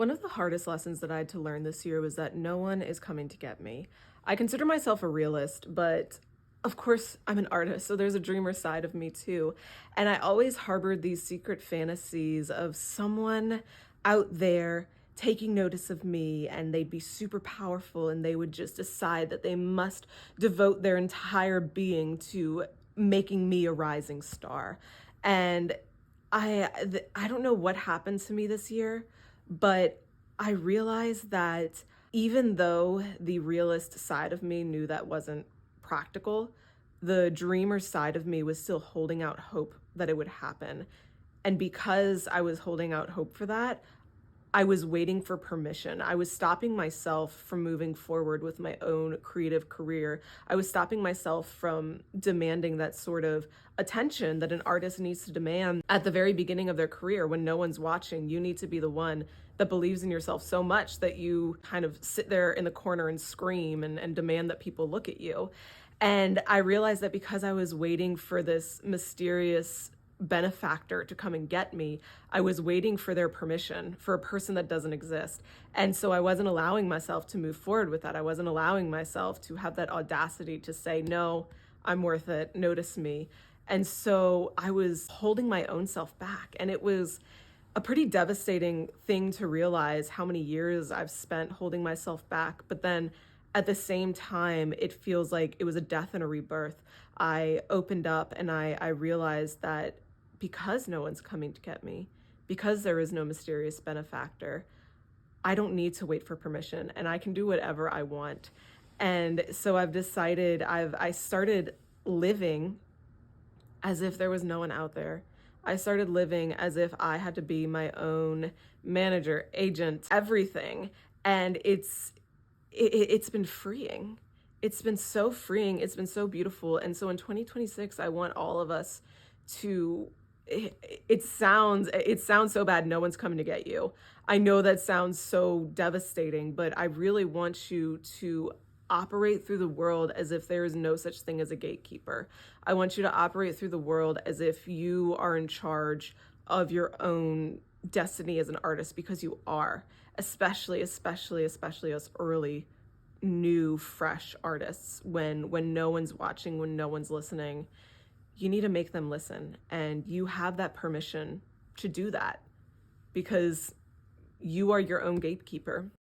One of the hardest lessons that I had to learn this year was that no one is coming to get me. I consider myself a realist, but of course, I'm an artist, so there's a dreamer side of me too. And I always harbored these secret fantasies of someone out there taking notice of me, and they'd be super powerful and they would just decide that they must devote their entire being to making me a rising star. And I don't know what happened to me this year, but I realized that even though the realist side of me knew that wasn't practical, the dreamer side of me was still holding out hope that it would happen. And because I was holding out hope for that, I was waiting for permission. I was stopping myself from moving forward with my own creative career. I was stopping myself from demanding that sort of attention that an artist needs to demand at the very beginning of their career when no one's watching. You need to be the one that believes in yourself so much that you kind of sit there in the corner and scream and demand that people look at you. And I realized that because I was waiting for this mysterious benefactor to come and get me, I was waiting for their permission for a person that doesn't exist. And so I wasn't allowing myself to move forward with that. I wasn't allowing myself to have that audacity to say, no, I'm worth it, notice me. And so I was holding my own self back. And it was a pretty devastating thing to realize how many years I've spent holding myself back. But then at the same time, it feels like it was a death and a rebirth. I opened up and I realized that because no one's coming to get me, because there is no mysterious benefactor, I don't need to wait for permission and I can do whatever I want. And so I've decided I started living as if there was no one out there. I started living as if I had to be my own manager, agent, everything. And it's been freeing. It's been so freeing. It's been so beautiful. And so in 2026, I want all of us to it sounds so bad, no one's coming to get you. I know that sounds so devastating, but I really want you to operate through the world as if there is no such thing as a gatekeeper. I want you to operate through the world as if you are in charge of your own destiny as an artist, because you are, especially us early new fresh artists. When no one's watching, when no one's listening, you need to make them listen, and you have that permission to do that because you are your own gatekeeper.